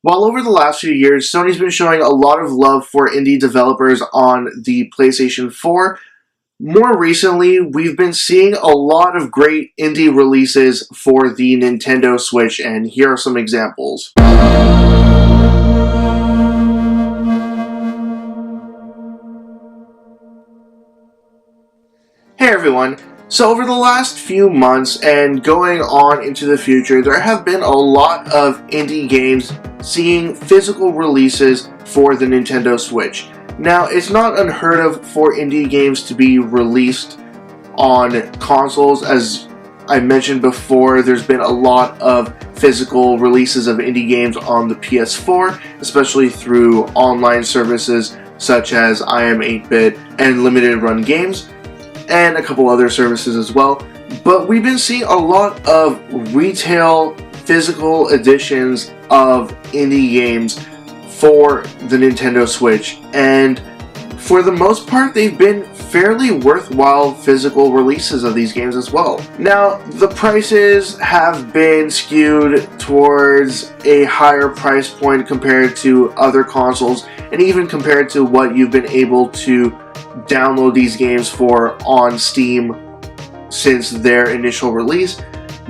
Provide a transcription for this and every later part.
While over the last few years, Sony's been showing a lot of love for indie developers on the PlayStation 4, more recently, we've been seeing a lot of great indie releases for the Nintendo Switch, and here are some examples. Hey everyone! So over the last few months and going on into the future, there have been a lot of indie games seeing physical releases for the Nintendo Switch. Now, it's not unheard of for indie games to be released on consoles. As I mentioned before, there's been a lot of physical releases of indie games on the PS4, especially through online services such as I Am 8-Bit and Limited Run Games, and a couple other services as well. But we've been seeing a lot of retail physical editions of indie games for the Nintendo Switch, and for the most part they've been fairly worthwhile physical releases of these games as well. Now, the prices have been skewed towards a higher price point compared to other consoles, and even compared to what you've been able to download these games for on Steam since their initial release,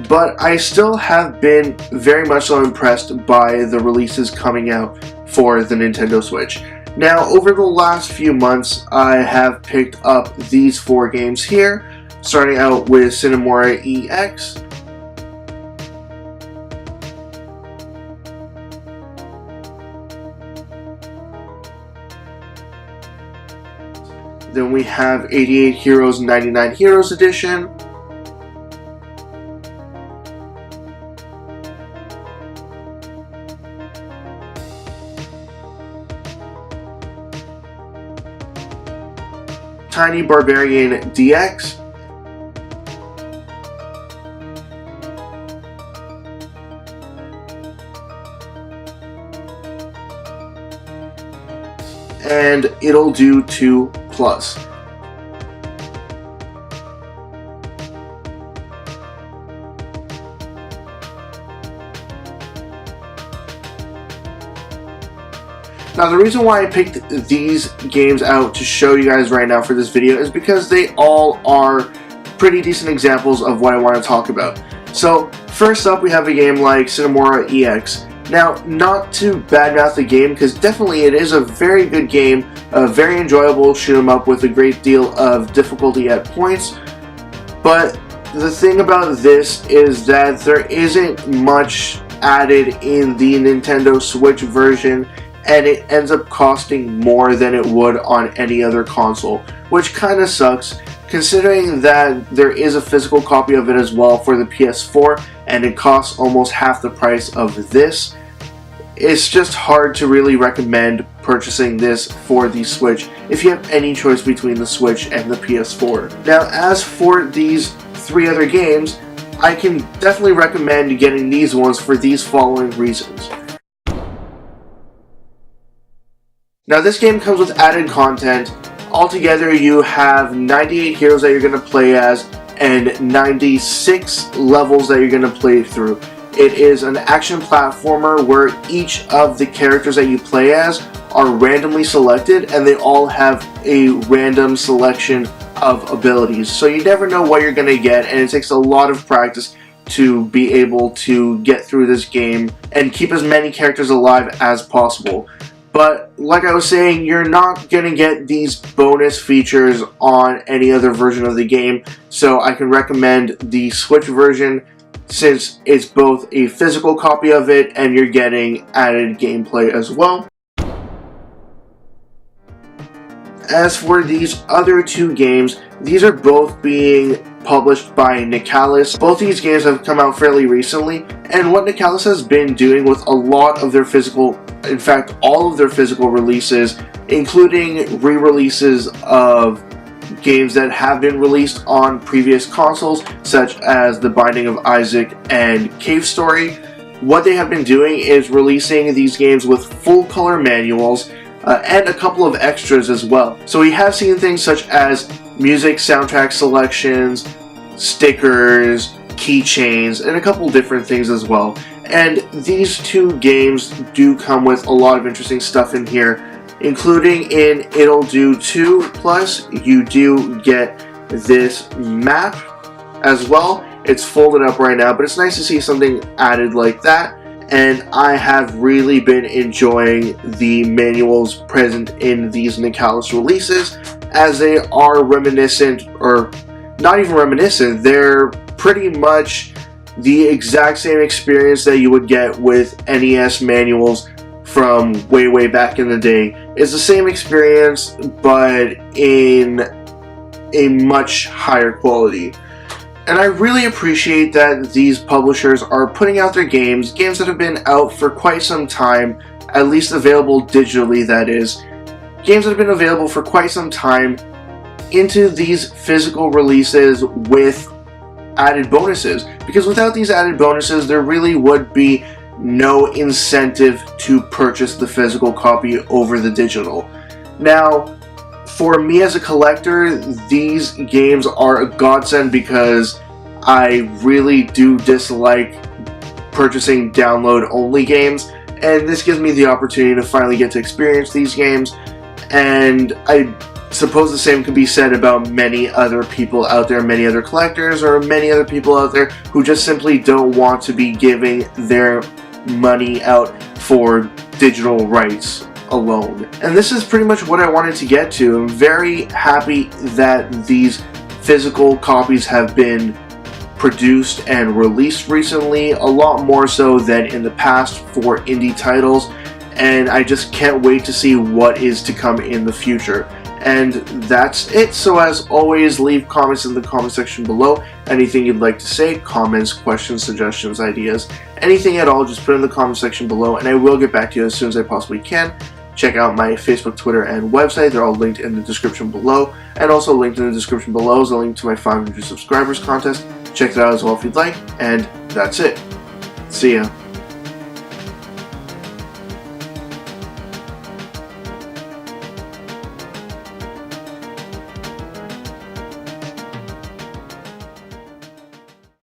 but I still have been very much so impressed by the releases coming out for the Nintendo Switch. Now, over the last few months, I have picked up these 4 games here, starting out with Sine Mora EX, then we have 88 Heroes 99 Heroes Edition, Tiny Barbarian DX, and Ittle Dew 2 Plus. Now, the reason why I picked these games out to show you guys right now for this video is because they all are pretty decent examples of what I want to talk about. So, first up we have a game like Sine Mora EX. Now, not to badmouth the game, because definitely it is a very good game, a very enjoyable shoot 'em up with a great deal of difficulty at points, but the thing about this is that there isn't much added in the Nintendo Switch version, and it ends up costing more than it would on any other console, which kind of sucks, considering that there is a physical copy of it as well for the PS4, and it costs almost half the price of this. It's just hard to really recommend purchasing this for the Switch if you have any choice between the Switch and the PS4. Now, as for these 3 other games, I can definitely recommend getting these ones for these following reasons. Now, this game comes with added content. Altogether, you have 98 heroes that you're going to play as and 96 levels that you're going to play through. It is an action platformer where each of the characters that you play as are randomly selected, and they all have a random selection of abilities. So you never know what you're going to get, and it takes a lot of practice to be able to get through this game and keep as many characters alive as possible. But like I was saying, you're not going to get these bonus features on any other version of the game, so I can recommend the Switch version since it's both a physical copy of it and you're getting added gameplay as well. As for these other 2 games, these are both being published by Nicolaus. Both these games have come out fairly recently, and what Nicolaus has been doing with a lot of their physical, in fact all of their physical releases, including re-releases of games that have been released on previous consoles, such as The Binding of Isaac and Cave Story. What they have been doing is releasing these games with full color manuals and a couple of extras as well. So we have seen things such as music soundtrack selections, stickers, keychains, and a couple different things as well. And these two games do come with a lot of interesting stuff in here, including in Ittle Dew 2 Plus, you do get this map as well. It's folded up right now, but it's nice to see something added like that. And I have really been enjoying the manuals present in these Nicolaus releases, as they are reminiscent, or not even reminiscent, they're pretty much the exact same experience that you would get with NES manuals from way back in the day. It's the same experience, but in a much higher quality. And I really appreciate that these publishers are putting out their games that have been out for quite some time, at least available digitally, that is. Games that have been available for quite some time into these physical releases with added bonuses. Because without these added bonuses, there really would be no incentive to purchase the physical copy over the digital. Now, for me as a collector, these games are a godsend because I really do dislike purchasing download-only games, and this gives me the opportunity to finally get to experience these games. And I suppose the same could be said about many other people out there, many other collectors, or many other people out there who just simply don't want to be giving their money out for digital rights alone. And this is pretty much what I wanted to get to. I'm very happy that these physical copies have been produced and released recently, a lot more so than in the past for indie titles, and I just can't wait to see what is to come in the future. And that's it. So as always, leave comments in the comment section below. Anything you'd like to say, comments, questions, suggestions, ideas, anything at all, just put it in the comment section below, and I will get back to you as soon as I possibly can. Check out my Facebook, Twitter, and website. They're all linked in the description below. And also linked in the description below is a link to my 500 subscribers contest. Check that out as well if you'd like. And that's it. See ya.